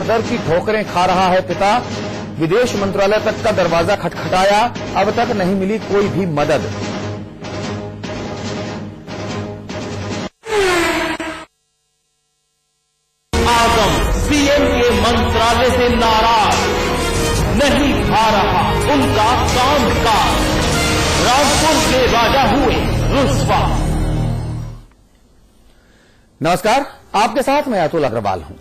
कदर की ठोकरें खा रहा है पिता। विदेश मंत्रालय तक का दरवाजा खटखटाया, अब तक नहीं मिली कोई भी मदद। आजम सीएम के मंत्रालय से नाराज, नहीं आ रहा उनका कामकाज। रामपुर के राजा हुए रुस्वा। नमस्कार, आपके साथ मैं अतुल अग्रवाल हूं।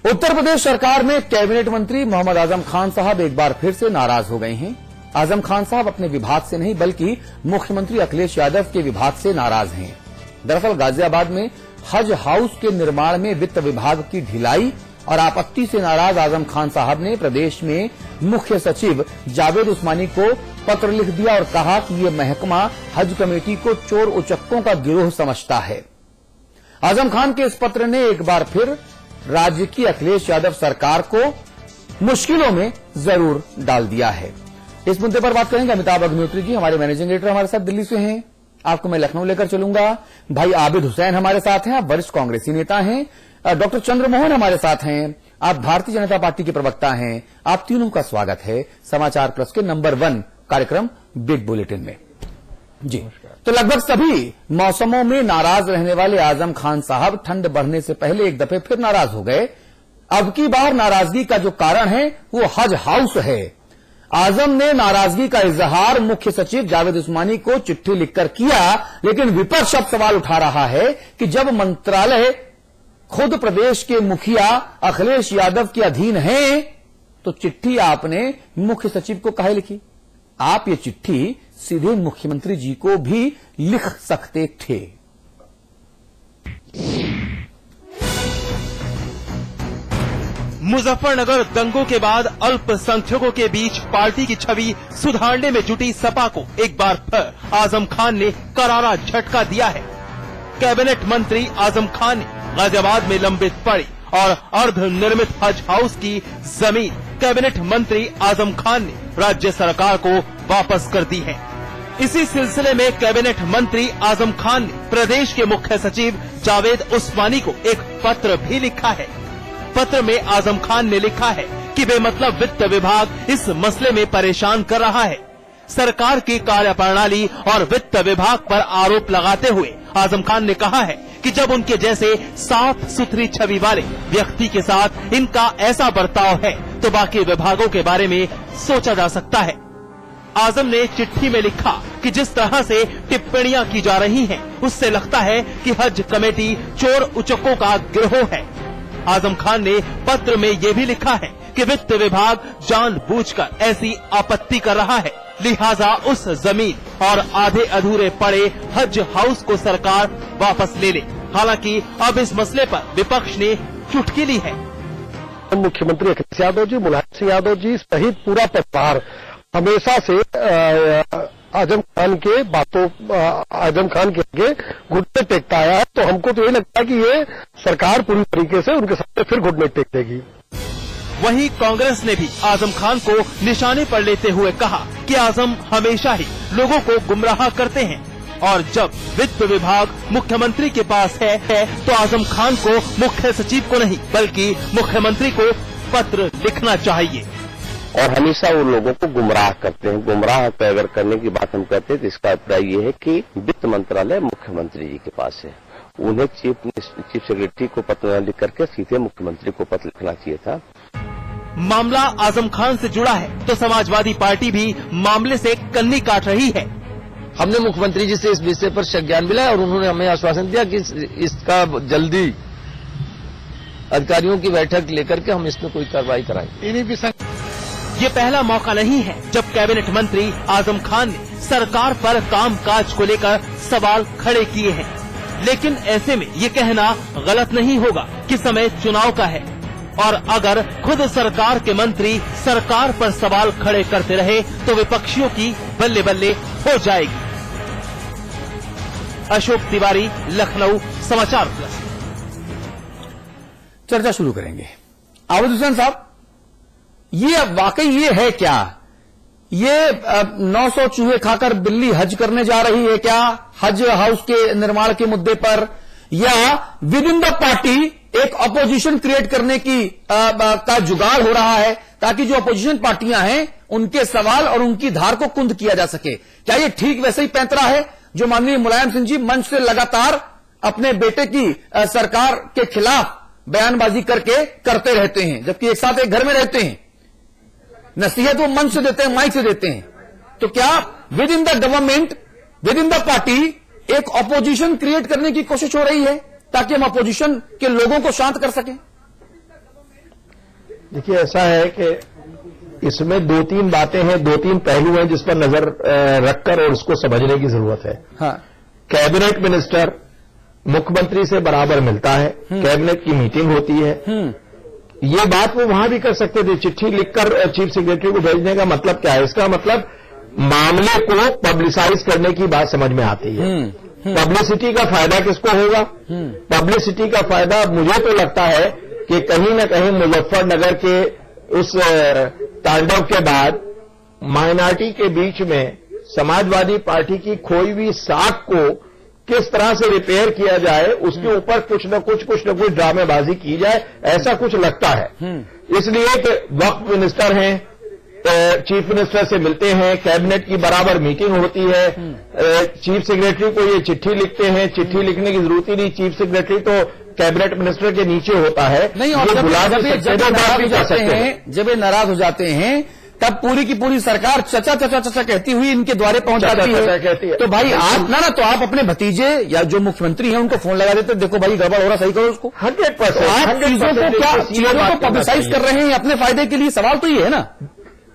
उत्तर प्रदेश सरकार में कैबिनेट मंत्री मोहम्मद आजम खान साहब एक बार फिर से नाराज हो गए हैं। आजम खान साहब अपने विभाग से नहीं बल्कि मुख्यमंत्री अखिलेश यादव के विभाग से नाराज हैं। दरअसल गाजियाबाद में हज हाउस के निर्माण में वित्त विभाग की ढिलाई और आपत्ति से नाराज आजम खान साहब ने प्रदेश में मुख्य सचिव जावेद उस्मानी को पत्र लिख दिया और कहा कि ये महकमा हज कमेटी को चोर उचक्कों का गिरोह समझता है। आजम खान के इस पत्र ने एक बार फिर राज्य की अखिलेश यादव सरकार को मुश्किलों में जरूर डाल दिया है। इस मुद्दे पर बात करेंगे अमिताभ अग्निहोत्री जी, हमारे मैनेजिंग एडिटर हमारे साथ दिल्ली से हैं। आपको मैं लखनऊ लेकर चलूंगा। भाई आबिद हुसैन हमारे साथ हैं, आप वरिष्ठ कांग्रेसी नेता हैं। डॉक्टर चंद्रमोहन हमारे साथ हैं, आप भारतीय जनता पार्टी के प्रवक्ता हैं। आप तीनों का स्वागत है समाचार प्लस के नंबर 1 कार्यक्रम बिग बुलेटिन में। जी, तो लगभग सभी मौसमों में नाराज रहने वाले आजम खान साहब ठंड बढ़ने से पहले एक दफे फिर नाराज हो गए। अब की बार नाराजगी का जो कारण है वो हज हाउस है। आजम ने नाराजगी का इजहार मुख्य सचिव जावेद उस्मानी को चिट्ठी लिखकर किया, लेकिन विपक्ष अब सवाल उठा रहा है कि जब मंत्रालय खुद प्रदेश के मुखिया अखिलेश यादव के अधीन है तो चिट्ठी आपने मुख्य सचिव को काहे लिखी? आप ये चिट्ठी सीधे मुख्यमंत्री जी को भी लिख सकते थे। मुजफ्फरनगर दंगों के बाद अल्पसंख्यकों के बीच पार्टी की छवि सुधारने में जुटी सपा को एक बार फिर आजम खान ने करारा झटका दिया है। कैबिनेट मंत्री आजम खान ने गाजियाबाद में लंबित पड़ी और अर्ध निर्मित हज हाउस की जमीन कैबिनेट मंत्री आजम खान ने राज्य सरकार को वापस कर दी है। इसी सिलसिले में कैबिनेट मंत्री आजम खान ने प्रदेश के मुख्य सचिव जावेद उस्मानी को एक पत्र भी लिखा है। पत्र में आजम खान ने लिखा है कि बेमतलब वित्त विभाग इस मसले में परेशान कर रहा है। सरकार की कार्यप्रणाली और वित्त विभाग पर आरोप लगाते हुए आजम खान ने कहा है कि जब उनके जैसे साफ सुथरी छवि वाले व्यक्ति के साथ इनका ऐसा बर्ताव है तो बाकी विभागों के बारे में सोचा जा सकता है। आजम ने चिट्ठी में लिखा कि जिस तरह से टिप्पणियां की जा रही हैं, उससे लगता है कि हज कमेटी चोर उचक्कों का गिरोह है। आजम खान ने पत्र में ये भी लिखा है कि वित्त विभाग जानबूझकर ऐसी आपत्ति कर रहा है, लिहाजा उस जमीन और आधे अधूरे पड़े हज हाउस को सरकार वापस ले ले। हालांकि अब इस मसले पर विपक्ष ने चुटकी ली है। मुख्यमंत्री अखिलेश यादव जी, मुलायम सिंह यादव जी सहित पूरा परिवार हमेशा से आजम खान के बातों आजम खान के आगे घुटने टेकता आया है, तो हमको तो ये लगता है कि ये सरकार पूरी तरीके से उनके सामने फिर घुटने टेक देगी। वहीं कांग्रेस ने भी आजम खान को निशाने पर लेते हुए कहा कि आजम हमेशा ही लोगों को गुमराह करते हैं और जब वित्त विभाग मुख्यमंत्री के पास है तो आजम खान को मुख्य सचिव को नहीं बल्कि मुख्यमंत्री को पत्र लिखना चाहिए। और हमेशा वो लोगों को गुमराह करते हैं। गुमराह अगर करने की बात हम करते हैं तो इसका अभिप्राय ये है कि वित्त मंत्रालय मुख्यमंत्री जी के पास है, उन्हें चीफ सेक्रेटरी को पत्र लिख करके सीधे मुख्यमंत्री को पत्र लिखना चाहिए था। मामला आजम खान से जुड़ा है तो समाजवादी पार्टी भी मामले से कन्नी काट रही है। हमने मुख्यमंत्री जी से इस विषय पर संज्ञान मिला और उन्होंने हमें आश्वासन दिया कि इसका जल्दी अधिकारियों की बैठक लेकर के हम इसमें कोई कार्रवाई कराएंगे। ये पहला मौका नहीं है जब कैबिनेट मंत्री आजम खान ने सरकार पर कामकाज को लेकर सवाल खड़े किए हैं, लेकिन ऐसे में ये कहना गलत नहीं होगा कि समय चुनाव का है और अगर खुद सरकार के मंत्री सरकार पर सवाल खड़े करते रहे तो विपक्षियों की बल्ले बल्ले हो जाएगी। अशोक तिवारी, लखनऊ, समाचार प्लस। चर्चा शुरू करेंगे। आबिद हुसैन साहब, ये वाकई ये है क्या? ये 900 चूहे खाकर बिल्ली हज करने जा रही है क्या हज हाउस के निर्माण के मुद्दे पर, या विद इन द पार्टी एक अपोजिशन क्रिएट करने की का जुगाड़ हो रहा है, ताकि जो अपोजिशन पार्टियां हैं उनके सवाल और उनकी धार को कुंद किया जा सके। क्या ये ठीक वैसे ही पैंतरा है जो माननीय मुलायम सिंह जी मंच से लगातार अपने बेटे की सरकार के खिलाफ बयानबाजी करके करते रहते हैं, जबकि एक साथ एक घर में रहते हैं? नसीहत वो मंच से देते हैं, माइक से देते हैं। तो क्या with in the government, with in the party एक अपोजिशन क्रिएट करने की कोशिश हो रही है ताकि हम अपोजिशन के लोगों को शांत कर सकें? देखिए, ऐसा है कि इसमें दो तीन बातें हैं, दो तीन पहलू हैं जिस पर नजर रखकर और उसको समझने की जरूरत है। हाँ। कैबिनेट मिनिस्टर मुख्यमंत्री से बराबर मिलता है, कैबिनेट की मीटिंग होती है। ये बात वो वहां भी कर सकते थे, चिट्ठी लिखकर चीफ सेक्रेटरी को भेजने का मतलब क्या है? इसका मतलब मामले को पब्लिसाइज करने की बात समझ में आती है। पब्लिसिटी का फायदा किसको होगा? पब्लिसिटी का फायदा मुझे तो लगता है कि कहीं न कहीं मुजफ्फरनगर के उस तांडव के बाद माइनॉरिटी के बीच में समाजवादी पार्टी की खोई हुई साख को किस तरह से रिपेयर किया जाए, उसके ऊपर कुछ न कुछ ड्रामेबाजी की जाए, ऐसा कुछ लगता है। इसलिए कि वक्फ मिनिस्टर हैं, चीफ मिनिस्टर से मिलते हैं, कैबिनेट की बराबर मीटिंग होती है, चीफ सेक्रेटरी को ये चिट्ठी लिखते हैं, चिट्ठी लिखने की जरूरत ही नहीं, चीफ सेक्रेटरी तो कैबिनेट मिनिस्टर के नीचे होता है। नहीं, और जब ये नाराज हो जाते हैं तब पूरी की पूरी सरकार चचा चचा चचा कहती हुई इनके द्वारे पहुंच जाती है। तो भाई आप ना तो आप अपने भतीजे या जो मुख्यमंत्री हैं उनको फोन लगा देते, देखो भाई गड़बड़ हो रहा, सही करो उसको। 100% आप चीजों को पब्लिसाइज कर रहे हैं अपने फायदे के लिए, सवाल तो ये है ना।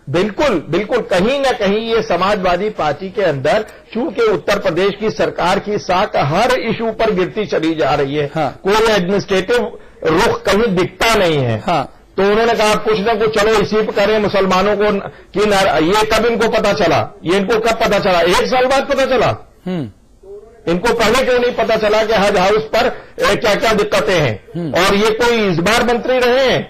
बिल्कुल बिल्कुल, कहीं न कहीं ये समाजवादी पार्टी के अंदर चूंकि उत्तर प्रदेश की सरकार की साख हर इशू पर गिरती चली जा रही है। हाँ। कोई एडमिनिस्ट्रेटिव रुख कहीं दिखता नहीं है। हाँ। तो उन्होंने कहा कुछ न कुछ चलो इसी पर करें मुसलमानों को कि ये कब इनको पता चला? ये इनको कब पता चला? 1 साल बाद पता चला। इनको पहले क्यों नहीं पता चला कि हज हाउस पर क्या क्या दिक्कतें हैं? और ये कोई इस बार मंत्री रहे हैं?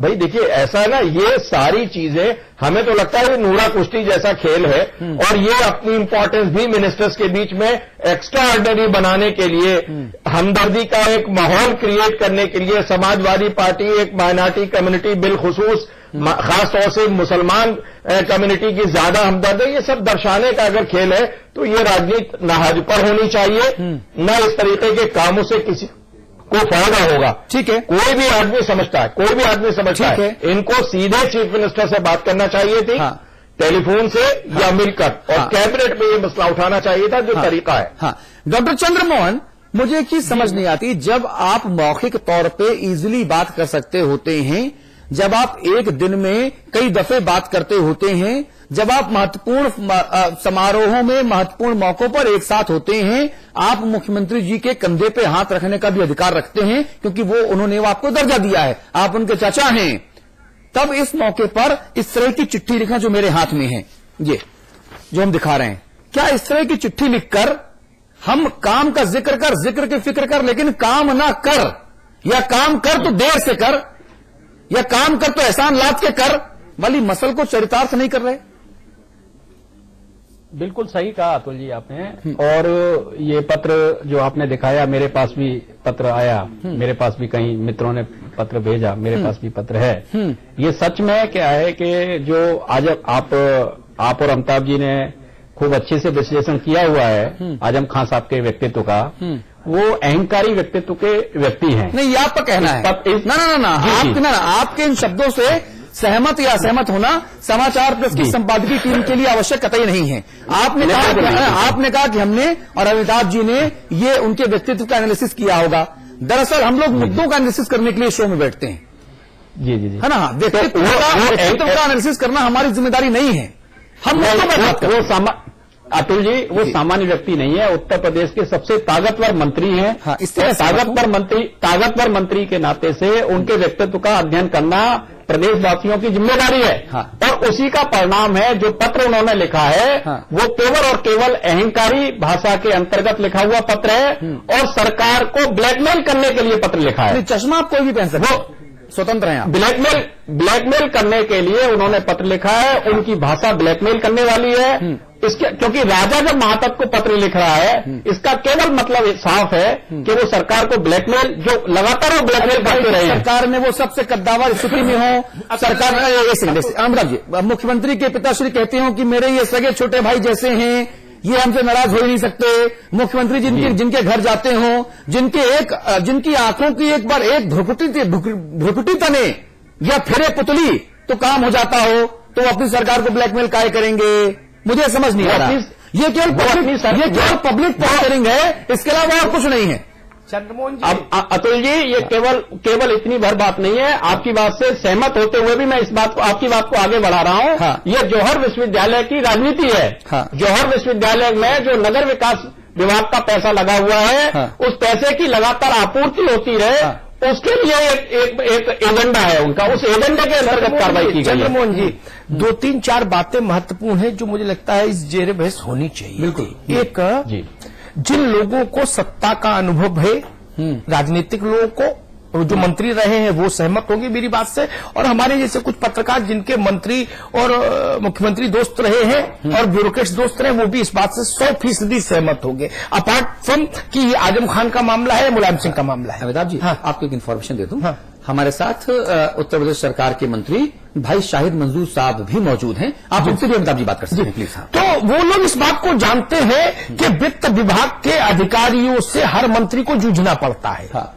भाई देखिए, ऐसा है ना, ये सारी चीजें हमें तो लगता है नूरा कुश्ती जैसा खेल है, और ये अपनी इंपॉर्टेंस भी मिनिस्टर्स के बीच में एक्स्ट्रा ऑर्डिनरी बनाने के लिए, हमदर्दी का एक माहौल क्रिएट करने के लिए समाजवादी पार्टी एक माइनॉरिटी कम्युनिटी बिलखुसूस खासतौर से मुसलमान कम्युनिटी की ज्यादा हमदर्दी, ये सब दर्शाने का अगर खेल है तो ये राजनीति नाहज पर होनी चाहिए, न इस तरीके के कामों से किसी को फायदा होगा। ठीक है, कोई भी आदमी समझता है, इनको सीधे चीफ मिनिस्टर से बात करना चाहिए थी। हाँ। टेलीफोन से या मिलकर, और हाँ। कैबिनेट में ये मसला उठाना चाहिए था, जो तरीका है। हाँ। डॉक्टर चंद्रमोहन, मुझे एक चीज समझ नहीं आती, जब आप मौखिक तौर पे इजीली बात कर सकते होते हैं, जब आप एक दिन में कई दफे बात करते होते हैं, जब आप महत्वपूर्ण समारोहों में महत्वपूर्ण मौकों पर एक साथ होते हैं, आप मुख्यमंत्री जी के कंधे पे हाथ रखने का भी अधिकार रखते हैं, क्योंकि उन्होंने आपको दर्जा दिया है, आप उनके चाचा हैं। तब इस मौके पर इस तरह की चिट्ठी लिखना जो मेरे हाथ में है, ये जो हम दिखा रहे हैं, क्या इस तरह की चिट्ठी लिखकर हम काम का जिक्र की फिक्र कर, लेकिन काम ना कर, या काम कर तो देर से कर, या काम कर तो एहसान लाद के कर वाली मसल को चरितार्थ नहीं कर रहे? बिल्कुल सही कहा अतुल जी आपने। और ये पत्र जो आपने दिखाया, मेरे पास भी पत्र आया, मेरे पास भी कई मित्रों ने पत्र भेजा, मेरे पास भी पत्र है। ये सच में क्या है कि जो आज आप और अमिताभ जी ने खूब अच्छे से विश्लेषण किया हुआ है आजम खान साहब के व्यक्तित्व का, वो अहंकारी व्यक्तित्व के व्यक्ति हैं। नहीं, ये आपका कहना है। ना, आपके इन शब्दों से सहमत या असहमत होना समाचार प्रेस की संपादकीय टीम के लिए आवश्यक कतई नहीं है। आपने कहा कि हमने और अमिताभ जी ने ये उनके व्यक्तित्व का एनालिसिस किया होगा। दरअसल हम लोग मुद्दों का एनालिसिस करने के लिए शो में बैठते हैं, जी, है ना। व्यक्तित्व का एनालिसिस करना हमारी जिम्मेदारी नहीं है। हम अतुल जी वो सामान्य व्यक्ति नहीं है, उत्तर प्रदेश के सबसे ताकतवर मंत्री हैं। हाँ, ताकतवर मंत्री के नाते से उनके व्यक्तित्व का अध्ययन करना प्रदेशवासियों की जिम्मेदारी है। हाँ। और उसी का परिणाम है जो पत्र उन्होंने लिखा है। हाँ। वो केवल और केवल अहंकारी भाषा के अंतर्गत लिखा हुआ पत्र है, और सरकार को ब्लैकमेल करने के लिए पत्र लिखा है। चश्मा आप कोई भी पहन सकते हो, स्वतंत्र हैं आप। ब्लैकमेल करने के लिए उन्होंने पत्र लिखा है। उनकी भाषा ब्लैकमेल करने वाली है, इसके क्योंकि राजा जब महातत्व को पत्र लिख रहा है, इसका केवल मतलब साफ है कि वो सरकार को ब्लैकमेल, जो लगातार वो ब्लैकमेल करते रहे हैं। सरकार में वो सबसे कद्दावर स्थिति में हो, सरकार अमिताभ जी, मुख्यमंत्री के पिताश्री कहते हो कि मेरे ये सगे छोटे भाई जैसे हैं, ये हमसे नाराज हो ही नहीं सकते। मुख्यमंत्री जिनके घर जाते हो, जिनकी आंखों की एक बार एक भ्रुकुटी तने या फिरे पुतली तो काम हो जाता हो, तो वो अपनी सरकार को ब्लैकमेल काहे करेंगे? मुझे समझ नहीं आ रहा। ये केवल पब्लिक पॉइंटरिंग है, इसके अलावा और कुछ नहीं है। चंद्रमोहन जी, अब अतुल जी, ये केवल इतनी भर बात नहीं है। आपकी बात से सहमत होते हुए भी मैं आपकी बात को आगे बढ़ा रहा हूं। हाँ। ये जौहर विश्वविद्यालय की राजनीति है। हाँ। जौहर जौहर विश्वविद्यालय में जो नगर विकास विभाग का पैसा लगा हुआ है, हाँ। उस पैसे की लगातार आपूर्ति होती रहे, हाँ। उसके लिए एक एजेंडा है उनका, उस एजेंडा के अंतर्गत कार्रवाई की गई है। चंद्रमोहन जी, 2-3-4 बातें महत्वपूर्ण है जो मुझे लगता है इस जेर बहस होनी चाहिए। बिल्कुल। एक, जी, जिन लोगों को सत्ता का अनुभव है, राजनीतिक लोगों को, जो मंत्री रहे हैं वो सहमत होंगे मेरी बात से, और हमारे जैसे कुछ पत्रकार जिनके मंत्री और मुख्यमंत्री दोस्त रहे हैं और ब्यूरोक्रेट्स दोस्त रहे, वो भी इस बात से 100% सहमत होंगे। अपार्ट फ्रॉम कि ये आजम खान का मामला है, मुलायम सिंह का मामला है। अमिताभ जी, हाँ। आपको एक इन्फॉर्मेशन दे दूं। हाँ। हमारे साथ उत्तर प्रदेश सरकार के मंत्री भाई शाहिद मंजूर साहब भी मौजूद हैं। आप उनसे भी अमिताभ जी बात कर सकते हैं, प्लीज। हाँ। तो वो लोग इस बात को जानते हैं कि वित्त विभाग के अधिकारियों से हर मंत्री को जूझना पड़ता है। हाँ।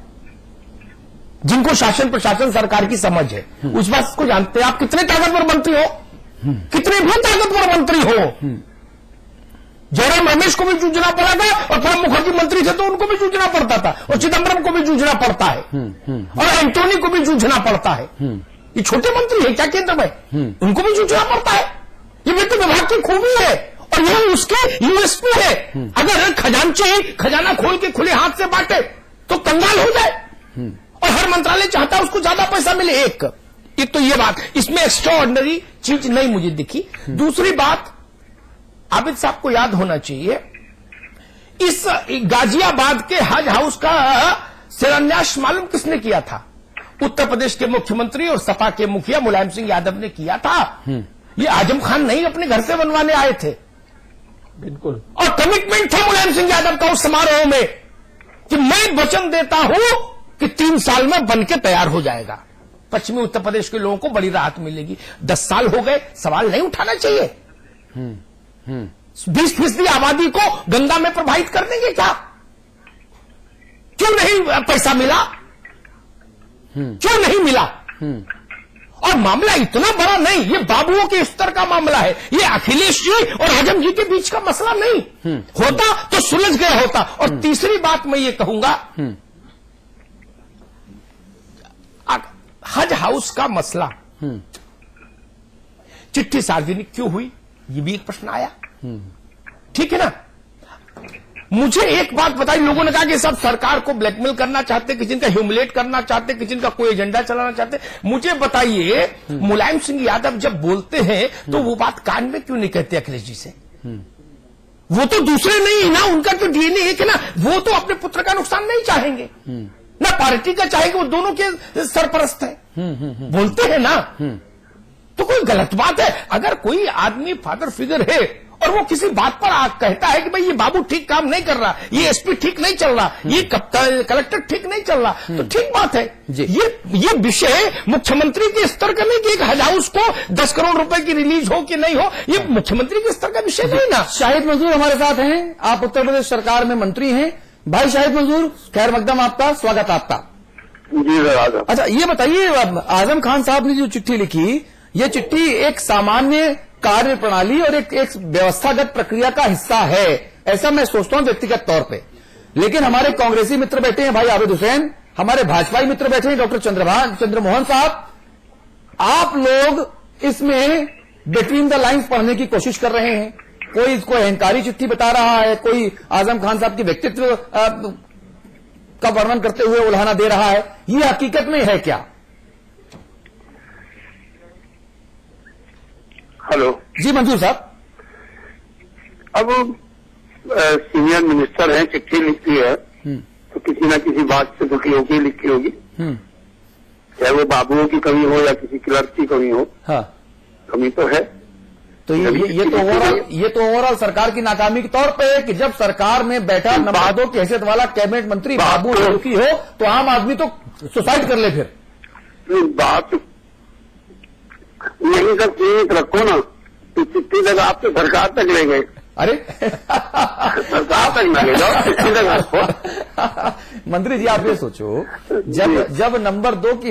जिनको शासन प्रशासन सरकार की समझ है, उस बात को जानते हैं। आप कितने ताकतवर मंत्री हो, कितने भी ताकतवर मंत्री हो, जयराम रमेश को भी जूझना पड़ा था, और प्रणब मुखर्जी मंत्री थे तो उनको भी जूझना पड़ता था, और चिदम्बरम को भी जूझना पड़ता है, और एंटोनी को भी जूझना पड़ता है। ये छोटे मंत्री है क्या केंद्र में? उनको भी जूझना पड़ता है। ये वित्त विभाग की खूबी है, और यह उसके यूएसपी है। अगर खजांची खजाना खोल के खुले हाथ से बांटे तो कंगाल हो जाए, और हर मंत्रालय चाहता है उसको ज्यादा पैसा मिले। एक तो ये बात, इसमें एक्स्ट्रा ऑर्डिनरी चीज नहीं मुझे दिखी। दूसरी बात, आबिद साहब को याद होना चाहिए, इस गाजियाबाद के हज हाउस का शिलान्यास मालूम किसने किया था? उत्तर प्रदेश के मुख्यमंत्री और सपा के मुखिया मुलायम सिंह यादव ने किया था। ये आजम खान नहीं अपने घर से बनवाने आए थे। बिल्कुल। और कमिटमेंट था मुलायम सिंह यादव का उस समारोह में कि मैं वचन देता हूं कि 3 साल में बन के तैयार हो जाएगा। पश्चिमी उत्तर प्रदेश के लोगों को बड़ी राहत मिलेगी। 10 साल हो गए, सवाल नहीं उठाना चाहिए। 20% आबादी को गंगा में प्रभावित कर देंगे क्या? क्यों नहीं पैसा मिला? क्यों नहीं मिला? और मामला इतना बड़ा नहीं, ये बाबुओं के स्तर का मामला है। ये अखिलेश जी और आजम जी के बीच का मसला नहीं होता तो सुलझ गया होता। और तीसरी बात मैं ये कहूंगा, हज हाउस का मसला, चिट्ठी सार्वजनिक क्यों हुई, ये भी एक प्रश्न आया। ठीक है ना? मुझे एक बात बताई, लोगों ने कहा कि सब सरकार को ब्लैकमेल करना चाहते, किसी का ह्यूमिलेट करना चाहते, किसी का कोई एजेंडा चलाना चाहते। मुझे बताइए, मुलायम सिंह यादव जब बोलते हैं तो वो बात कान में क्यों नहीं कहते अखिलेश जी से? वो तो दूसरे नहीं ना, उनका तो डीएनए एक है ना। वो तो अपने पुत्र का नुकसान नहीं चाहेंगे, ना पार्टी का चाहेंगे, वो दोनों के सरपरस्त है। बोलते हैं ना, तो कोई गलत बात है? अगर कोई आदमी फादर फिगर है और वो किसी बात पर कहता है कि भाई ये बाबू ठीक काम नहीं कर रहा, ये एसपी ठीक नहीं चल रहा, ये कलेक्टर ठीक नहीं चल रहा, तो ठीक बात है। ये विषय मुख्यमंत्री के स्तर का नहीं कि एक हज हाउस को 10 करोड़ रुपए की रिलीज हो कि नहीं हो, ये मुख्यमंत्री के स्तर का विषय नहीं ना। शाहिद मंजूर हमारे साथ हैं, आप उत्तर प्रदेश सरकार में मंत्री हैं। भाई शाहिद मंजूर, खैर मकदम आपका, स्वागत आपका। जी सर। अच्छा, ये बताइए, आजम खान साहब ने जो चिट्ठी लिखी, ये चिट्ठी एक सामान्य कार्य प्रणाली और एक व्यवस्थागत प्रक्रिया का हिस्सा है, ऐसा मैं सोचता हूं व्यक्तिगत तौर पे। लेकिन हमारे कांग्रेसी मित्र बैठे हैं भाई आबिद हुसैन, हमारे भाजपाई मित्र बैठे हैं डॉक्टर चंद्रमोहन साहब, आप लोग इसमें बिटवीन द लाइन्स पढ़ने की कोशिश कर रहे हैं। कोई इसको अहंकारी चिट्ठी बता रहा है, कोई आजम खान साहब के व्यक्तित्व का वर्णन करते हुए उल्हाना दे रहा है। ये हकीकत में है क्या? हेलो जी मंजूर साहब। अब सीनियर मिनिस्टर हैं, चिट्ठी लिखी है तो किसी न किसी बात से दुखी होगी, लिखी होगी, चाहे वो बाबुओं की कमी हो या किसी क्लर्क की कमी हो। हाँ, कमी तो है। तो ये तो ओवरऑल सरकार की नाकामी के तौर पे है कि जब सरकार में बैठा नंबर 2 की हैसियत वाला कैबिनेट मंत्री बाबू की हो तो आम आदमी तो सुसाइड कर ले फिर। बात यही सब चीज रखो ना, तो चिट्ठी लगा आपके सरकार तक ले गए। अरे सरकार तक ले जाओ, चिट्ठी लगा। मंत्री जी आप ये सोचो, जब नंबर 2 की